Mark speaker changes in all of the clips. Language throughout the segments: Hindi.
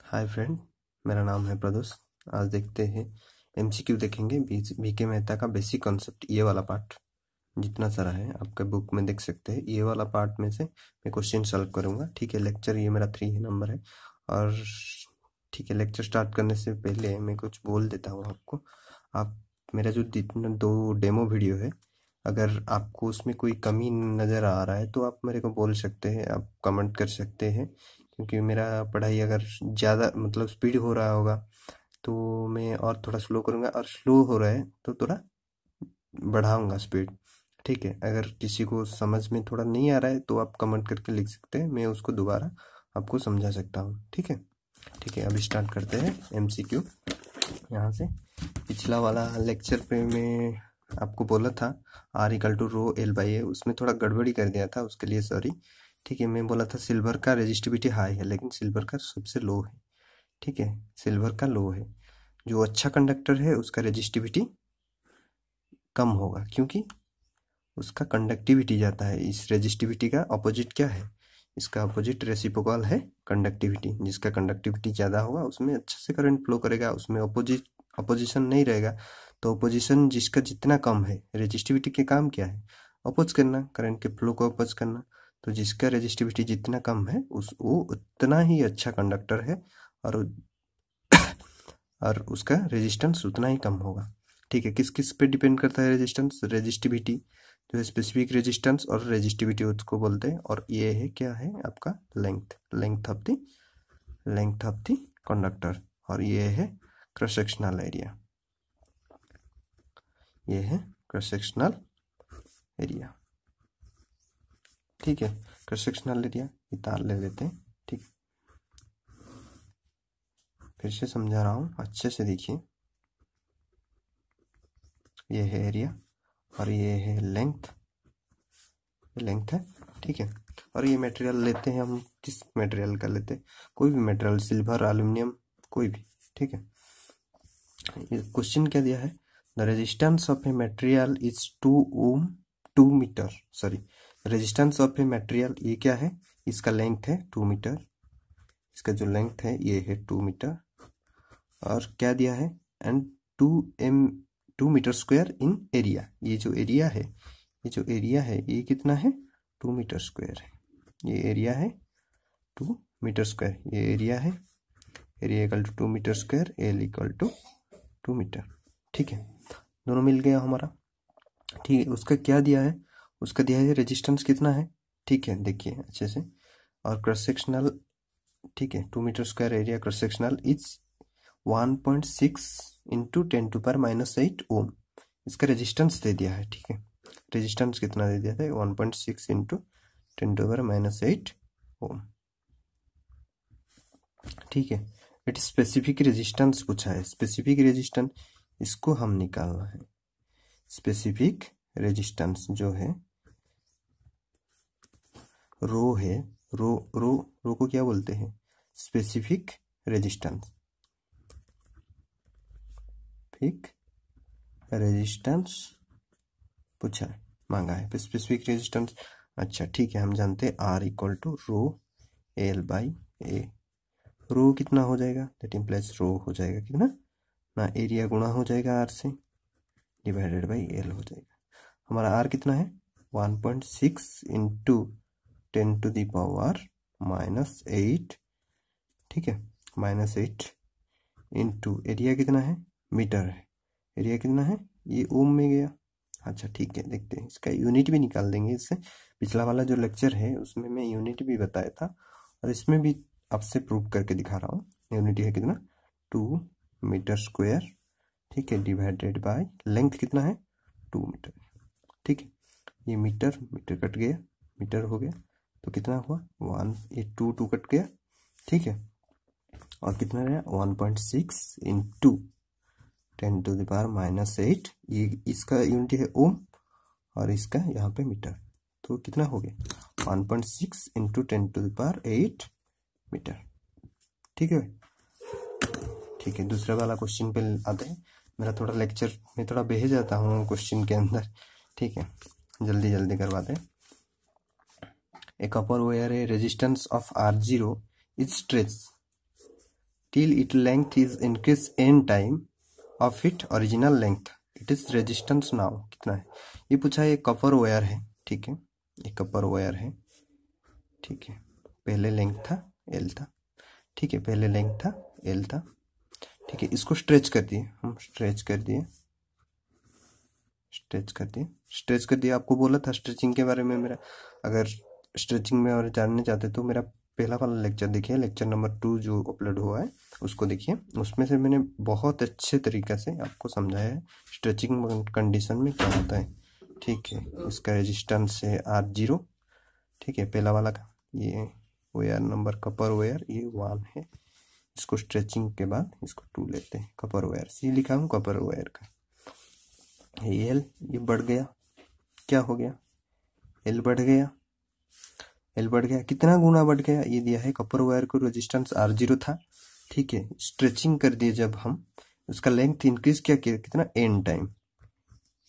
Speaker 1: हाय फ्रेंड, मेरा नाम है प्रदोष। आज देखते हैं एमसीक्यू देखेंगे बीके मेहता का बेसिक कॉन्सेप्ट। ये वाला पार्ट जितना सारा है आपके बुक में देख सकते हैं। ये वाला पार्ट में से मैं क्वेश्चन सॉल्व करूंगा। ठीक है, लेक्चर ये मेरा 3 नंबर है। और ठीक है, लेक्चर स्टार्ट करने से पहले मैं कुछ बोल देता हूँ आपको। आप मेरा जो 2 डेमो वीडियो है, अगर आपको उसमें कोई कमी नज़र आ रहा है तो आप मेरे को बोल सकते हैं, आप कमेंट कर सकते हैं। क्योंकि मेरा पढ़ाई अगर ज़्यादा मतलब स्पीड हो रहा होगा तो मैं और थोड़ा स्लो करूँगा, और स्लो हो रहा है तो थोड़ा बढ़ाऊँगा स्पीड। ठीक है, अगर किसी को समझ में थोड़ा नहीं आ रहा है तो आप कमेंट करके लिख सकते हैं, मैं उसको दोबारा आपको समझा सकता हूँ। ठीक है, ठीक है, अभी स्टार्ट करते हैं एमसीक्यू। यहाँ से पिछला वाला लेक्चर पे मैं आपको बोला था R=ρ(L/A), उसमें थोड़ा गड़बड़ी कर दिया था, उसके लिए सॉरी। ठीक है, मैं बोला था सिल्वर का रेजिस्टिविटी हाई है, लेकिन सिल्वर का सबसे लो है। ठीक है, सिल्वर का लो है। जो अच्छा कंडक्टर है उसका रेजिस्टिविटी कम होगा, क्योंकि उसका कंडक्टिविटी जाता है। इस रेजिस्टिविटी का अपोजिट क्या है? इसका अपोजिट रेसिप्रोकल है कंडक्टिविटी। जिसका कंडक्टिविटी ज़्यादा होगा उसमें अच्छे से करंट फ्लो करेगा, उसमें अपोजिशन नहीं रहेगा। तो अपोजिशन जिसका जितना कम है, रेजिस्टिविटी के काम क्या है? अपोज करना, करंट के फ्लो को अपोज करना। तो जिसका रेजिस्टिविटी जितना कम है वो उतना ही अच्छा कंडक्टर है, और उसका रेजिस्टेंस उतना ही कम होगा। ठीक है, किस किस पे डिपेंड करता है रेजिस्टेंस? रेजिस्टिविटी जो है स्पेसिफिक रेजिस्टेंस, और रेजिस्टिविटी उसको बोलते हैं। और ये है क्या है आपका लेंथ ऑफ द कंडक्टर। और ये है क्रॉस सेक्शनल एरिया, ये है क्रॉस सेक्शनल एरिया। ठीक है, क्रॉस सेक्शनल एरिया ये तार ले लेते हैं। ठीक, फिर से समझा रहा हूँ, अच्छे से देखिए। ये है एरिया और ये है लेंथ है। ठीक है, और ये मटेरियल लेते हैं हम। किस मटेरियल का लेते हैं? कोई भी मटेरियल, सिल्वर, एल्यूमिनियम, कोई भी। ठीक है, ये क्वेश्चन क्या दिया है? The resistance of a material is 2 metre. Sorry, resistance of a material ये क्या है? इसका लेंथ है 2 मीटर। इसका जो लेंथ है ये है 2 मीटर। और क्या दिया है? And 2 metre square in area. ये जो एरिया है ये कितना है? 2 मीटर स्क्वायर है। ये एरिया है 2 मीटर स्क्वायर। ये एरिया है, area equal to 2 metre square, L equal to 2 metre. ठीक है, दोनों मिल गया हमारा। ठीक है, उसका क्या दिया है? उसका दिया है रेजिस्टेंस कितना है। ठीक है, देखिए अच्छे से। और क्रॉस सेक्शनल, ठीक है, 2 metre square area cross sectional is 1.6 into 10⁻⁸ ohm. इसका रेजिस्टेंस दे दिया है। ठीक है, रेजिस्टेंस कितना दे दिया था? 1.6 इंटू 10⁻⁸ ओम। ठीक है, इट स्पेसिफिक रेजिस्टेंस पूछा है। स्पेसिफिक रेजिस्टेंस इसको हम निकालना है। स्पेसिफिक रेजिस्टेंस जो है रो है, रो को क्या बोलते हैं? Specific resistance. पूछा है, मांगा है स्पेसिफिक रेजिस्टेंस। अच्छा ठीक है, हम जानते हैं R=ρL/A। रो कितना हो जाएगा? दैट इम्प्लाइज रो हो जाएगा कितना ना, एरिया गुणा हो जाएगा R से, डिवाइडेड बाई L हो जाएगा। हमारा R कितना है? 1.6 इंटू 10⁻⁻8। ठीक है, -8 इंटू एरिया कितना है? मीटर है। एरिया कितना है? ये ओम में गया। अच्छा ठीक है, देखते हैं, इसका यूनिट भी निकाल देंगे इससे। पिछला वाला जो लेक्चर है उसमें मैं यूनिट भी बताया था, और इसमें भी आपसे प्रूव करके दिखा रहा हूँ। यूनिट है कितना? 2 मीटर स्क्वायर। ठीक है, डिवाइडेड बाय लेंथ कितना है? 2 मीटर। ठीक है, ये मीटर कट गया, मीटर हो गया, तो कितना हुआ? 1, ये 2 कट गया। ठीक है, और कितना रहा? 1.6 इंटू 10⁻⁻8। ये इसका यूनिट है ओम, और इसका यहाँ पे मीटर। तो कितना हो गया? 1.6 इंटू 10⁸ मीटर। ठीक है, ठीक है, दूसरा वाला क्वेश्चन पे आते हैं। मेरा थोड़ा लेक्चर में थोड़ा बह जाता हूँ क्वेश्चन के अंदर। ठीक है, जल्दी जल्दी करवाते हैं। A copper wire a resistance of R0 is stretch till its length is increased n time of its original length. It is resistance now. कितना है ये पूछा है। ये कपर वायर है, ठीक है, ये कपर वायर है, ठीक है। पहले लेंथ था एल था, ठीक है, पहले लेंथ था एल था, ठीक है। इसको स्ट्रेच कर दिए हम, स्ट्रेच कर दिए, स्ट्रेच कर दिए, स्ट्रेच कर दिया। आपको बोला था स्ट्रेचिंग के बारे में मेरा, अगर स्ट्रेचिंग में और जानने चाहते तो मेरा पहला वाला लेक्चर देखिए, लेक्चर नंबर 2 जो अपलोड हुआ है उसको देखिए। उसमें से मैंने बहुत अच्छे तरीके से आपको समझाया है स्ट्रेचिंग कंडीशन में क्या होता है, ठीक है। इसका रेजिस्टेंस है R0, ठीक है, पहला वाला का। ये वायर नंबर कपर वायर ये 1 है। इसको स्ट्रेचिंग के बाद इसको 2 लेते हैं। कपर वायर सी लिखा हूँ कपर वायर का। एल ये बढ़ गया, क्या हो गया, एल बढ़ गया, एल बढ़ गया, कितना गुना बढ़ गया, ये दिया है कपर वायर को रेजिस्टेंस R0 था, ठीक है। स्ट्रेचिंग कर दिए जब हम, उसका लेंथ इंक्रीज क्या किया, कितना n टाइम,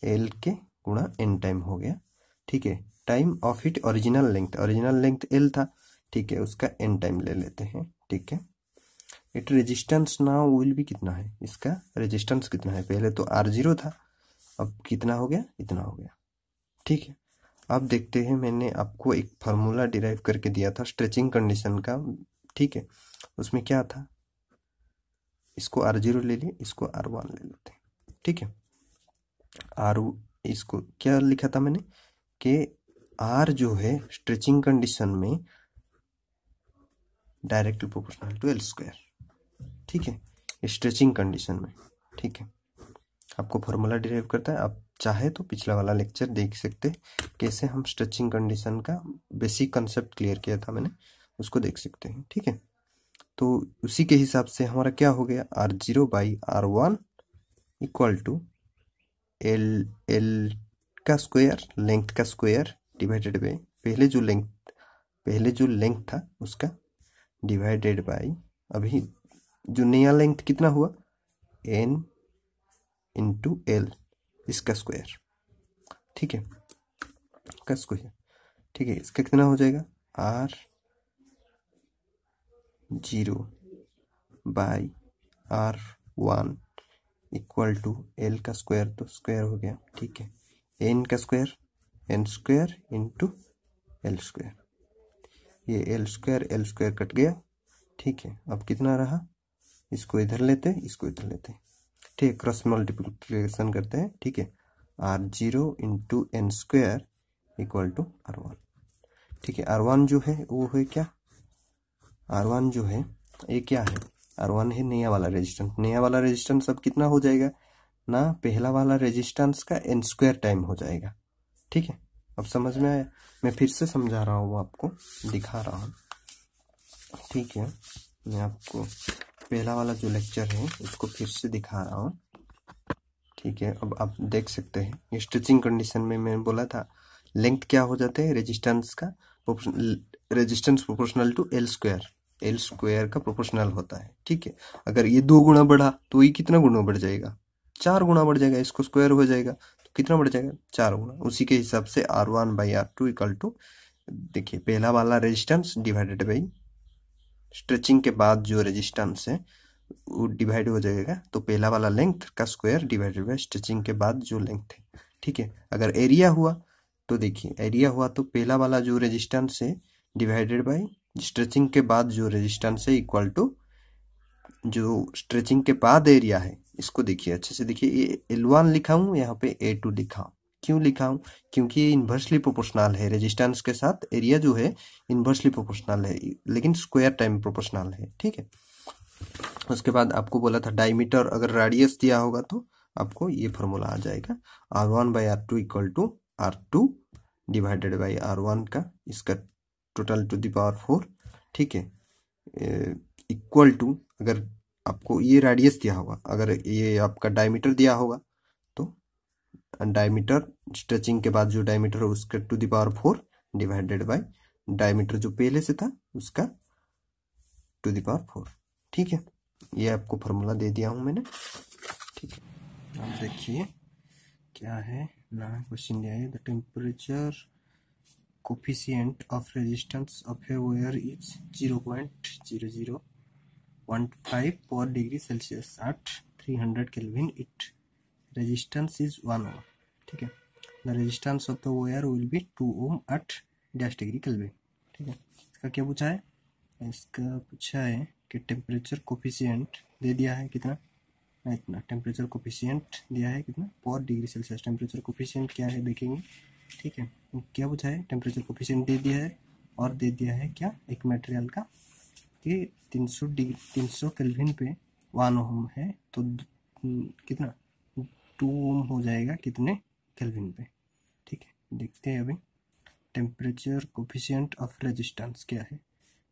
Speaker 1: एल के गुणा n टाइम हो गया, ठीक है। Time of it original length L था, ठीक है, उसका n टाइम ले लेते हैं, ठीक है। इट रेजिस्टेंस नाउ विल भी कितना है, इसका रेजिस्टेंस कितना है, पहले तो R0 था, अब कितना हो गया, इतना हो गया, ठीक है। अब देखते हैं, मैंने आपको एक फार्मूला डिराइव करके दिया था स्ट्रेचिंग कंडीशन का, ठीक है। उसमें क्या था, इसको R0 ले लिए, इसको R1 ले लेते हैं, ठीक है। इसको क्या लिखा था मैंने कि R जो है स्ट्रेचिंग कंडीशन में डायरेक्टली प्रोपोर्शनल टू L², ठीक है, स्ट्रेचिंग कंडीशन में, ठीक है। आपको फॉर्मूला डिराइव करता है, आप चाहे तो पिछला वाला लेक्चर देख सकते हैं, कैसे हम स्ट्रेचिंग कंडीशन का बेसिक कंसेप्ट क्लियर किया था मैंने, उसको देख सकते हैं, ठीक है। तो उसी के हिसाब से हमारा क्या हो गया, R0/R1 इक्वल टू एल का स्क्वायर, लेंथ का स्क्वायर डिवाइडेड बाई पहले जो लेंथ था उसका डिवाइडेड बाई अभी जो नया लेंथ कितना हुआ, n इंटू एल, इसका स्क्वायर, ठीक है, का स्क्वायर, ठीक है। इसका कितना हो जाएगा, R0/R1 इक्वल टू एल का स्क्वायर, तो स्क्वायर हो गया, ठीक है, n का स्क्वायर, n² इंटू L², ये L² कट गया, ठीक है। अब कितना रहा, इसको इधर लेते, इसको इधर लेते, ठीक है, क्रॉस मल्टीप्लिकेशन करते हैं, ठीक है। R0 into n² equal to R1, ठीक है। R1 जो है वो है क्या, R1 जो है ये क्या है, R1 है नया वाला रेजिस्टेंस। नया वाला रेजिस्टेंस अब कितना हो जाएगा ना, पहला वाला रेजिस्टेंस का n² टाइम हो जाएगा, ठीक है। अब समझ में आया, मैं फिर से समझा रहा हूँ, आपको दिखा रहा हूँ, ठीक है। मैं आपको पहला वाला जो लेक्चर है उसको फिर से दिखा रहा हूँ, ठीक है। अब आप देख सकते हैं, ये स्ट्रेचिंग कंडीशन में मैंने बोला था लेंथ क्या हो जाते हैं, रेजिस्टेंस का रेजिस्टेंस प्रोपोर्शनल टू L² का प्रोपोर्शनल होता है, ठीक है। अगर ये 2 गुना बढ़ा तो ये कितना गुना बढ़ जाएगा, 4 गुना बढ़ जाएगा, इसको स्क्वायर हो जाएगा तो कितना बढ़ जाएगा, 4 गुना। उसी के हिसाब से R1/R2 इक्वल टू, देखिए, पहला वाला रेजिस्टेंस डिवाइडेड बाई स्ट्रेचिंग के बाद जो रेजिस्टेंस है वो डिवाइड हो जाएगा, तो पहला वाला लेंथ का स्क्वायर डिवाइडेड बाई स्ट्रेचिंग के बाद जो लेंथ है, ठीक है। अगर एरिया हुआ तो देखिए, एरिया हुआ तो पहला वाला जो रेजिस्टेंस है डिवाइडेड बाई स्ट्रेचिंग के बाद जो रेजिस्टेंस है इक्वल टू जो स्ट्रेचिंग के बाद एरिया है। इसको देखिए अच्छे से, देखिए ये L1 लिखा हूँ, यहाँ पे A2 लिखा हूँ, क्यों लिखा हूँ, क्योंकि ये इन्वर्सली प्रोपोर्शनल है, रेजिस्टेंस के साथ एरिया जो है इन्वर्सली प्रोपोर्शनल है, लेकिन स्क्वायर टाइम प्रोपोर्शनल है, ठीक है। उसके बाद आपको बोला था डायमीटर, अगर रेडियस दिया होगा तो आपको ये फॉर्मूला आ जाएगा, R1/R2 equal to R2 divided by R1 का इसका टोटल टू द पावर 4, ठीक है, इक्वल टू, अगर आपको ये रेडियस दिया होगा, अगर ये आपका डायमीटर दिया होगा तो डायमीटर स्ट्रेचिंग के बाद जो डायमीटर है उसका to the power 4 divided by diameter जो पहले से था उसका टू द पावर 4, ठीक है। ये आपको फॉर्मूला दे दिया हूं मैंने, ठीक है। अब देखिए क्या है ना, क्वेश्चन दिया है, the temperature coefficient of resistance of a wire is 0.001 1 to 5 per degree Celsius at 300 Kelvin. It resistance is 1 ohm. ठीक है, the resistance of the wire will be 2 ohm at dash degree Kelvin. ठीक है, इसका क्या पूछा है? इसका पूछा है कि टेम्परेचर कोफिशिएंट दे दिया है कितना, इतना टेम्परेचर कोफिशिएंट दिया है कितना, पर डिग्री सेल्सियस। टेम्परेचर कोफिशिएंट क्या है देखेंगे। ठीक है, क्या पूछा है? टेम्परेचर कोफिशिएंट दे दिया है और दे दिया है क्या, एक मटेरियल का कि 300 केल्विन पे 1 ओम है, तो कितना 2 ओम हो जाएगा कितने केल्विन पे। ठीक है, देखते हैं अभी टेम्परेचर कोफिशिएंट ऑफ रेजिस्टेंस क्या है।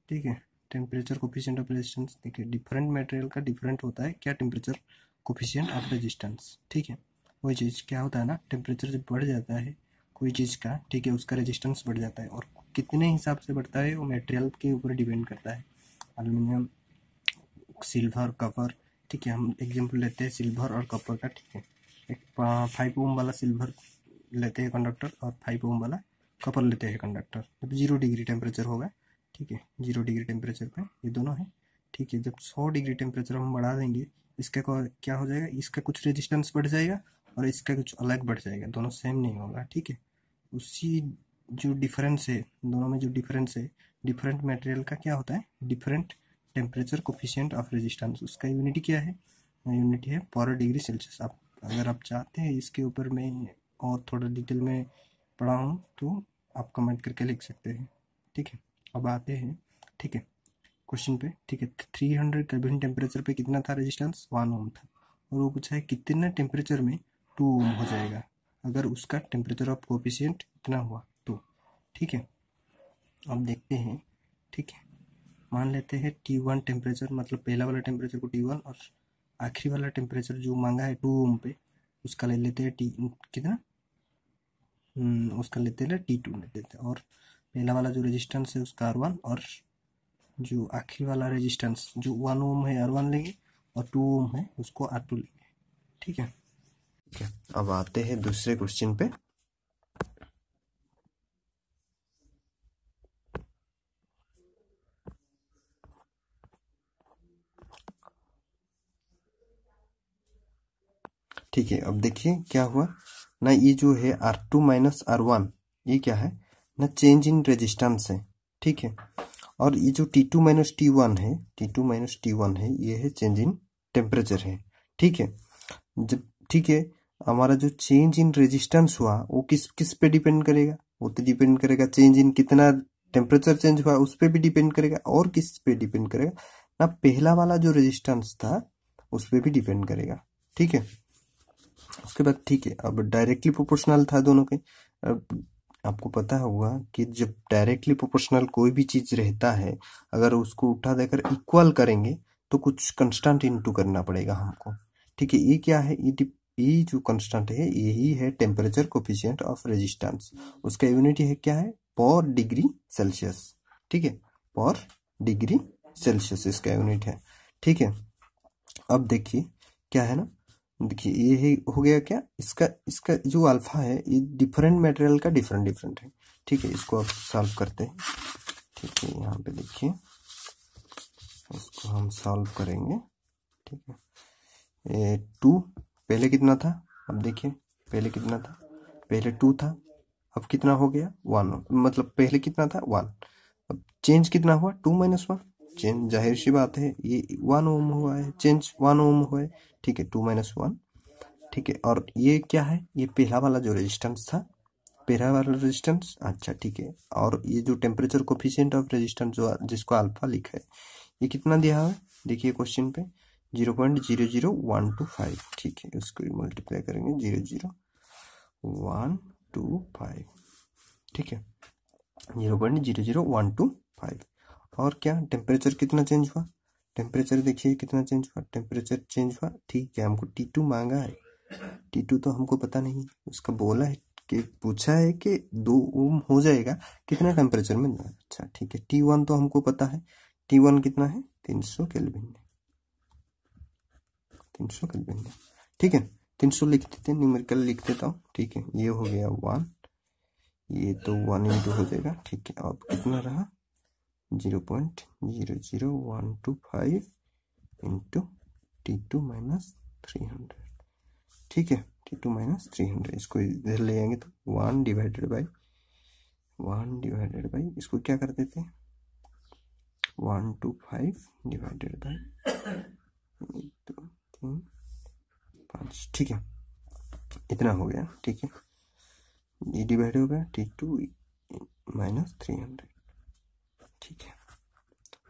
Speaker 1: ठीक है, टेम्परेचर कोफिशिएंट ऑफ रेजिस्टेंस देखिए, डिफरेंट मटेरियल का डिफरेंट होता है क्या टेम्परेचर कोफिशिएंट ऑफ रेजिस्टेंस। ठीक है, वही चीज़ क्या होता है ना, टेम्परेचर जब बढ़ जाता है कोई चीज़ का, ठीक है, उसका रेजिस्टेंस बढ़ जाता है, और कितने हिसाब से बढ़ता है वो मटेरियल के ऊपर डिपेंड करता है। Aluminium, silver, Kapoor. ठीक है, हम एग्जांपल लेते हैं सिल्वर और कपर का। ठीक है, एक 5 ओम वाला सिल्वर लेते हैं कंडक्टर और 5 ओम वाला कपर लेते हैं कंडक्टर। जब 0 डिग्री टेम्परेचर होगा, ठीक है, 0 डिग्री टेम्परेचर पे ये दोनों है। ठीक है, जब 100 डिग्री टेम्परेचर हम बढ़ा देंगे, इसका क्या हो जाएगा, इसका कुछ रेजिस्टेंस बढ़ जाएगा और इसका कुछ अलग बढ़ जाएगा, दोनों सेम नहीं होगा। ठीक है, उसी जो डिफरेंस है दोनों में, जो डिफरेंस है डिफरेंट मटेरियल का क्या होता है, different temperature coefficient of resistance. उसका यूनिटी क्या है, यूनिटी है पर डिग्री सेल्सियस। आप अगर आप चाहते हैं इसके ऊपर मैं और थोड़ा डिटेल में पढ़ाऊँ तो आप कमेंट करके लिख सकते हैं। ठीक है, अब आते हैं, ठीक है, क्वेश्चन पे। ठीक है, 300 केल्विन टेम्परेचर पे कितना था रेजिस्टेंस, 1 ओम था, और वो पूछा है कितना टेम्परेचर में 2 ओम हो जाएगा अगर उसका टेम्परेचर ऑफ कोफिशिएंट इतना हुआ तो। ठीक है, अब देखते हैं। ठीक है, मान लेते हैं T1 टेम्परेचर, मतलब पहला वाला टेम्परेचर को T1 और आखिरी वाला टेम्परेचर जो मांगा है 2 ओम पे, उसका ले लेते हैं कितना, उसका लेते हैं T2 ले लेते हैं, और पहला वाला जो रेजिस्टेंस है उसका R1, और जो आखिरी वाला रेजिस्टेंस जो 1 ओम है R1 लेंगे, और 2 ओम है उसको R2 लेंगे। ठीक है, अब आते हैं दूसरे क्वेश्चन पे। ठीक है, अब देखिए क्या हुआ ना, ये जो है R2 माइनस R1, ये क्या है ना, चेंज इन रेजिस्टेंस है। ठीक है, और ये जो T2 माइनस T1 है, T2 माइनस T1 है, ये है चेंज इन टेम्परेचर है। ठीक है, जब, ठीक है, हमारा जो चेंज इन रेजिस्टेंस हुआ वो किस पे डिपेंड करेगा, वो तो डिपेंड करेगा चेंज इन कितना टेम्परेचर चेंज हुआ उस पर भी डिपेंड करेगा, और किस पे डिपेंड करेगा ना, पहला वाला जो रेजिस्टेंस था उस पर भी डिपेंड करेगा। ठीक है, उसके बाद ठीक है, अब डायरेक्टली प्रोपोर्शनल था दोनों के। अब आपको पता होगा कि जब डायरेक्टली प्रोपोर्शनल कोई भी चीज रहता है, अगर उसको उठा देकर इक्वल करेंगे तो कुछ कंस्टेंट इनटू करना पड़ेगा हमको। ठीक है, ये क्या है, ये जो कंस्टेंट है यही है टेम्परेचर कोफिशिएंट ऑफ रेजिस्टेंस। उसका यूनिट है क्या है, पर डिग्री सेल्सियस। ठीक है, पर डिग्री सेल्सियस इसका यूनिट है। ठीक है, अब देखिए क्या है ना, देखिए ये हो गया क्या, इसका जो अल्फा है ये डिफरेंट मटेरियल का डिफरेंट है। ठीक है, इसको अब सॉल्व करते हैं। ठीक है, यहाँ पे देखिए इसको हम सॉल्व करेंगे। ठीक है, 2 पहले कितना था, अब देखिए पहले कितना था, पहले 2 था, अब कितना हो गया 1, मतलब पहले कितना था 1, अब चेंज कितना हुआ 2 माइनस 1, चेंज जाहिर सी बात है ये 1 ओम हुआ है, चेंज 1 ओम हुआ है। ठीक है, 2 माइनस 1। ठीक है, और ये क्या है, ये पहला वाला जो रेजिस्टेंस था, पहला वाला रेजिस्टेंस। अच्छा ठीक है, और ये जो टेम्परेचर कोफिशिएंट ऑफ रेजिस्टेंस जो जिसको अल्फा लिखा है, ये कितना दिया हुआ है देखिए क्वेश्चन पे, 0.00125। ठीक है, उसको मल्टीप्लाई करेंगे 0.00125। ठीक है, 0.00125। और क्या टेम्परेचर कितना चेंज हुआ, टेम्परेचर देखिए कितना चेंज हुआ, टेम्परेचर चेंज हुआ। ठीक है, हमको T2 मांगा है, T2 तो हमको पता नहीं, उसका बोला है कि पूछा है कि 2 ओम हो जाएगा कितना टेम्परेचर में। अच्छा ठीक है, T1 तो हमको पता है, T1 कितना है 300 केल्विन, 300 केल्विन। ठीक है, 300 लिख देते हैं, न्यूमेरिकल लिख देता हूँ। ठीक है, ये हो गया 1, ये तो 1 इंटू हो जाएगा। ठीक है, अब कितना रहा 0.00125 इंटू T2 माइनस 300, ठीक है, T2 माइनस 300, इसको इधर ले आएंगे तो 1 डिवाइडेड बाई इसको क्या कर देते हैं 125 डिवाइडेड बाई 1 2 3 5, ठीक है, इतना हो गया, ठीक है, ये डिवाइड हो गया T2 माइनस 300, ठीक है।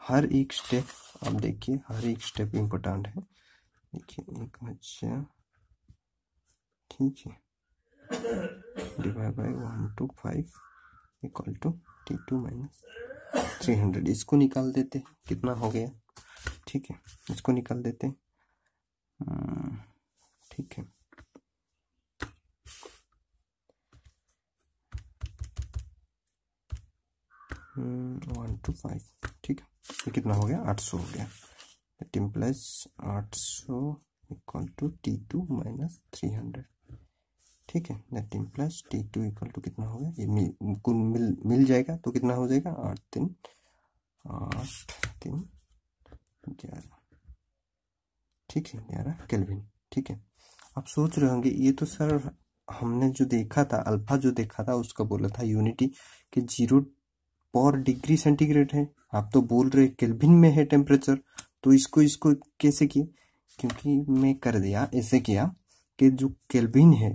Speaker 1: हर एक स्टेप आप देखिए, हर एक स्टेप इम्पोर्टेंट है, देखिए 1000, ठीक है, divide by 125 equal to T2 minus 300, इसको निकाल देते हैं, कितना हो गया, ठीक है, इसको निकाल देते हैं, ठीक है, वन टू फाइव, ठीक है, ये कितना हो गया 800 हो गया, that implies 800 equal to T2 minus 300, ठीक है, that implies T2 equal to कितना हो गया, ये मिल जाएगा तो कितना हो जाएगा 8 3 11, ठीक है, 11 केल्विन, ठीक है। आप सोच रहे होंगे ये तो सर हमने जो देखा था, अल्फा जो देखा था उसका बोला था यूनिटी कि 0 पर डिग्री सेंटीग्रेड है, आप तो बोल रहे केल्विन में है टेम्परेचर, तो इसको कैसे किए, क्योंकि मैं कर दिया ऐसे किया कि जो केल्विन है,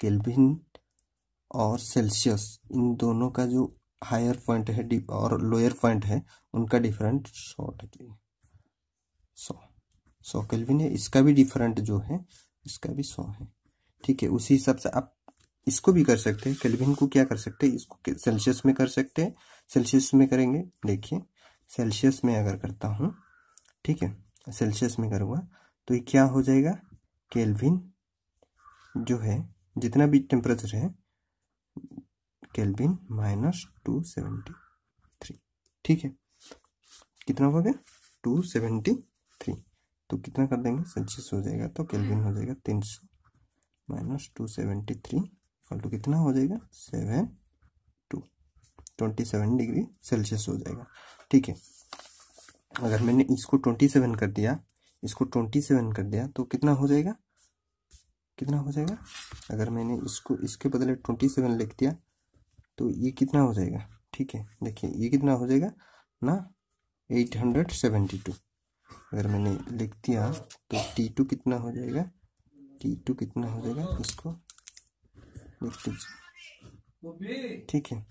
Speaker 1: केल्विन और सेल्सियस, इन दोनों का जो हायर पॉइंट है और लोअर पॉइंट है उनका डिफरेंट 100 केल्विन है, इसका भी डिफरेंट जो है इसका भी 100 है, ठीक है। उसी हिसाब से आप इसको भी कर सकते हैं, केल्विन को क्या कर सकते हैं, इसको सेल्सियस में कर सकते हैं, सेल्सियस में करेंगे, देखिए सेल्सियस में अगर करता हूँ, ठीक है, सेल्सियस में करूँगा तो ये क्या हो जाएगा, केल्विन जो है जितना भी टेम्परेचर है केल्विन माइनस 273, ठीक है, कितना हो गया 273, तो कितना कर देंगे सेल्सियस हो जाएगा तो केल्विन हो जाएगा 300 माइनस 273 इक्वल टू कितना हो जाएगा 27 डिग्री सेल्सियस हो जाएगा, ठीक है। अगर मैंने इसको 27 कर दिया, इसको 27 कर दिया तो कितना हो जाएगा, कितना हो जाएगा, अगर मैंने इसको इसके बदले 27 लिख दिया तो ये कितना हो जाएगा, ठीक है, देखिए ये कितना हो जाएगा ना 872, अगर मैंने लिख दिया तो T2 कितना हो जाएगा, T2 कितना हो जाएगा, इसको लिख दीजिए, ठीक है,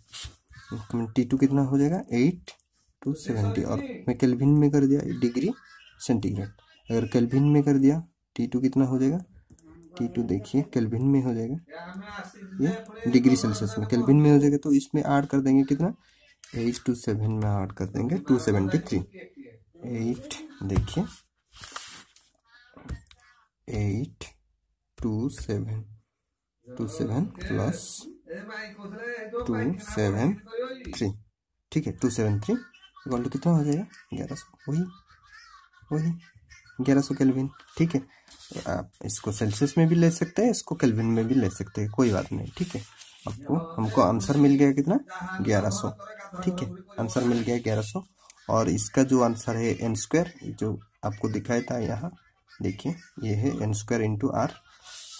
Speaker 1: T2 कितना हो जाएगा 8 और मैं केल्विन में कर दिया डिग्री सेंटीग्रेड, अगर केल्विन में कर दिया T2 कितना हो जाएगा, T2 देखिए केल्विन में हो जाएगा, ये डिग्री सेल्सियस में केल्विन में हो जाएगा, तो इसमें ऐड कर देंगे कितना 8 to 7 में ऐड कर देंगे 273, 8 देखिए 8 to 7 प्लस 273, ठीक है, 273 इक्वल टू कितना हो जाएगा 1100, वही 1100 केल्विन, ठीक है। आप इसको सेल्सियस में भी ले सकते हैं, इसको केल्विन में भी ले सकते हैं, कोई बात नहीं, ठीक है। आपको हमको आंसर मिल गया कितना 1100, ठीक है, आंसर मिल गया 1100, और इसका जो आंसर है n² जो आपको दिखाया था यहाँ, देखिए ये है n² इंटू r,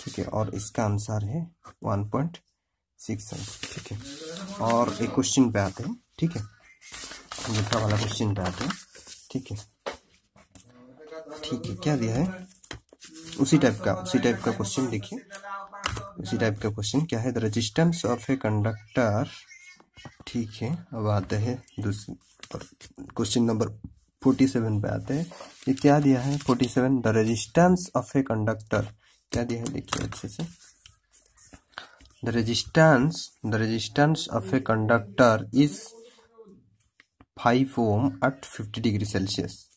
Speaker 1: ठीक है, और इसका आंसर है 1.67, ठीक है। और एक क्वेश्चन पे आते हैं, ठीक है, दूसरा वाला क्वेश्चन पे आते हैं, ठीक है, ठीक है, क्या दिया है उसी टाइप का क्वेश्चन, देखिए उसी टाइप का क्वेश्चन क्या है, the resistance of a conductor, ठीक है। अब आते हैं दूसरे क्वेश्चन नंबर 47 पे आते हैं, ये क्या दिया है 47, the resistance of a conductor, क्या दिया है देखिए अच्छे से, the resistance of a conductor is 5 ohm at 50 degree Celsius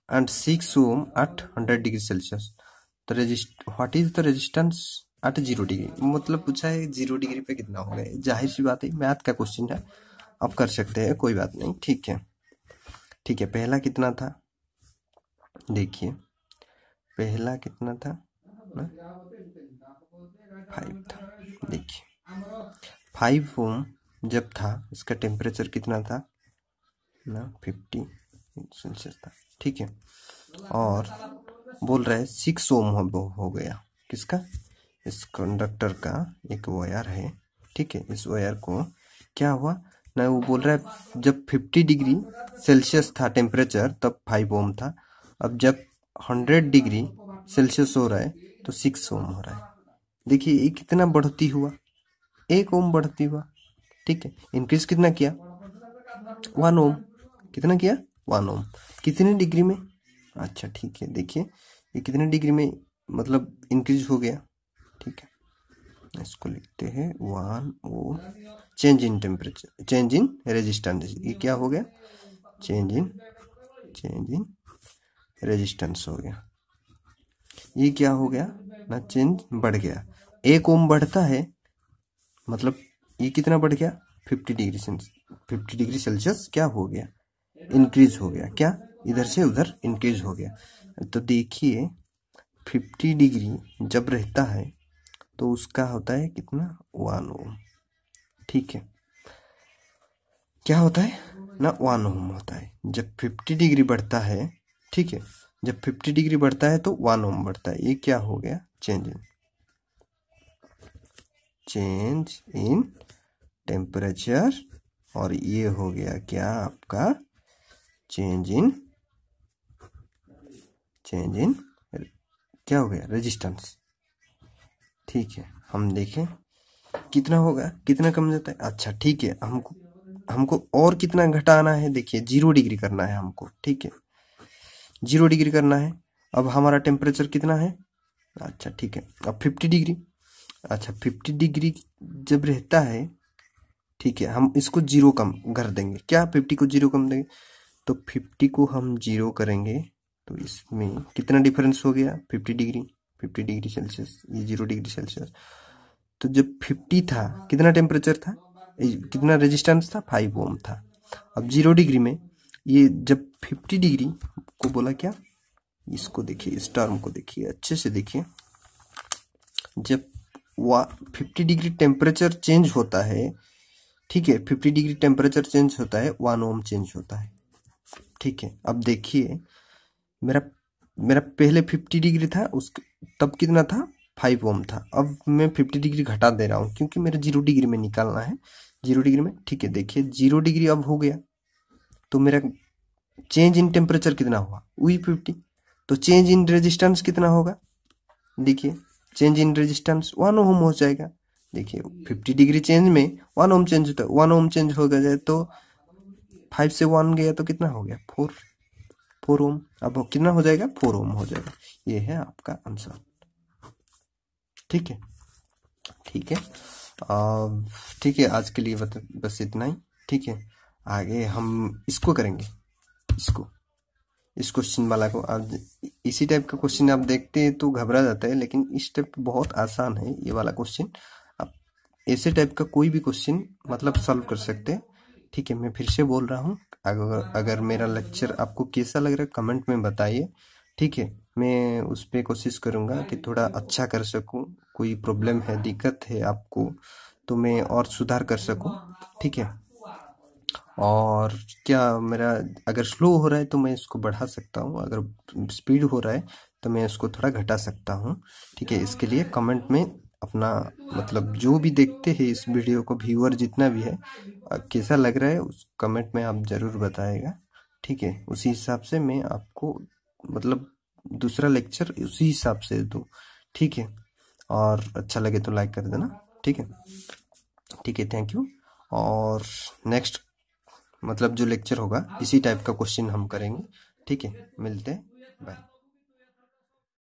Speaker 1: and 6 ohm at 100 degree Celsius. What is the resistance at 0 degree? मतलब पूछा है 0 डिग्री पे कितना होगा, जाहिर सी बात है मैथ का क्वेश्चन है, आप कर सकते हैं, कोई बात नहीं, ठीक है, ठीक है। पहला कितना था, देखिए पहला कितना था ना 5 था, देखिए 5 ohm जब था इसका टेम्परेचर कितना था ना 50 सेल्सियस था, ठीक है। और बोल रहा है 6 ओम हो गया। किसका? इस कंडक्टर का एक वायर है, ठीक है। इस वायर को क्या हुआ ना, वो बोल रहा है जब 50 डिग्री सेल्सियस था टेम्परेचर तब 5 ओम था, अब जब 100 डिग्री सेल्सियस हो रहा है तो 6 ओम हो रहा है। देखिए ये कितना बढ़ती हुआ, 1 ओम बढ़ती हुआ, ठीक है। इंक्रीज कितना किया? 1 ओम। कितना किया? 1 ओम। कितने डिग्री में? अच्छा ठीक है, देखिए ये कितने डिग्री में मतलब इंक्रीज हो गया, ठीक है। इसको लिखते हैं 1 ohm. Change in temperature, change in resistance, ये क्या हो गया? चेंज इन रेजिस्टेंस हो गया। ये क्या हो गया ना, चेंज बढ़ गया। 1 ओम बढ़ता है मतलब ये कितना बढ़ गया? 50 डिग्री सेल्सियस क्या हो गया? इंक्रीज हो गया। क्या? इधर से उधर इंक्रीज हो गया। तो देखिए 50 डिग्री जब रहता है तो उसका होता है कितना? 1 ओम, ठीक है। क्या होता है ना, 1 ओम होता है जब 50 डिग्री बढ़ता है, ठीक है। जब 50 डिग्री बढ़ता है तो 1 ओम बढ़ता है। ये क्या हो गया? Change in temperature. और ये हो गया क्या आपका? चेंज इन क्या हो गया? रेजिस्टेंस, ठीक है। हम देखें कितना होगा, कितना कम जाता है। अच्छा ठीक है, हमको और कितना घटाना है, देखिए 0 डिग्री करना है हमको, ठीक है। 0 डिग्री करना है। अब हमारा टेम्परेचर कितना है? अच्छा ठीक है, अब 50 डिग्री। अच्छा 50 डिग्री जब रहता है, ठीक है, हम इसको 0 कम कर देंगे। क्या? 50 को 0 कम देंगे तो 50 को हम 0 करेंगे तो इसमें कितना डिफरेंस हो गया? 50 डिग्री सेल्सियस, ये 0 डिग्री सेल्सियस। तो जब 50 था कितना टेम्परेचर था, कितना रेजिस्टेंस था? 5 ओम था। अब 0 डिग्री में ये जब 50 डिग्री को बोला क्या, इसको देखिए, इस टर्म को देखिए, अच्छे से देखिए। जब 50 डिग्री टेम्परेचर चेंज होता है, ठीक है, 50 डिग्री टेम्परेचर चेंज होता है, 1 ओम चेंज होता है, ठीक है। अब देखिए मेरा मेरा पहले 50 डिग्री था, उस तब कितना था? 5 ओम था। अब मैं 50 डिग्री घटा दे रहा हूँ क्योंकि मेरे 0 डिग्री में निकालना है। 0 डिग्री में, ठीक है, देखिए 0 डिग्री अब हो गया तो मेरा चेंज इन टेम्परेचर कितना हुआ? वही 50। तो चेंज इन रेजिस्टेंस कितना होगा? देखिए चेंज इन रेजिस्टेंस 1 ओम हो जाएगा। देखिए 50 डिग्री चेंज में 1 ओम चेंज होता है, 1 ओम चेंज हो गया तो 5 से 1 गया तो कितना हो गया? 4 ओम। अब कितना हो जाएगा? 4 ओम हो जाएगा। ये है आपका आंसर, ठीक है। ठीक है, ठीक है, आज के लिए बस इतना ही, ठीक है। आगे हम इसको करेंगे, इस क्वेश्चन वाला को। आप इसी टाइप का क्वेश्चन आप देखते हैं तो घबरा जाता है, लेकिन इस टाइप बहुत आसान है ये वाला क्वेश्चन। आप ऐसे टाइप का कोई भी क्वेश्चन मतलब सॉल्व कर सकते हैं, ठीक है। मैं फिर से बोल रहा हूँ, अगर मेरा लेक्चर आपको कैसा लग रहा है कमेंट में बताइए, ठीक है। मैं उस पर कोशिश करूँगा कि थोड़ा अच्छा कर सकूँ। कोई प्रॉब्लम है, दिक्कत है आपको तो मैं और सुधार कर सकूँ, ठीक है। और क्या मेरा अगर स्लो हो रहा है तो मैं इसको बढ़ा सकता हूँ, अगर स्पीड हो रहा है तो मैं इसको थोड़ा घटा सकता हूँ, ठीक है। इसके लिए कमेंट में अपना मतलब जो भी देखते हैं इस वीडियो को, व्यूअर जितना भी है, कैसा लग रहा है उस कमेंट में आप ज़रूर बताएगा, ठीक है। उसी हिसाब से मैं आपको मतलब दूसरा लेक्चर उसी हिसाब से दूँ, ठीक है। और अच्छा लगे तो लाइक कर देना, ठीक है। ठीक है, थैंक यू। और नेक्स्ट मतलब जो लेक्चर होगा इसी टाइप का क्वेश्चन हम करेंगे, ठीक है। मिलते हैं, बाय।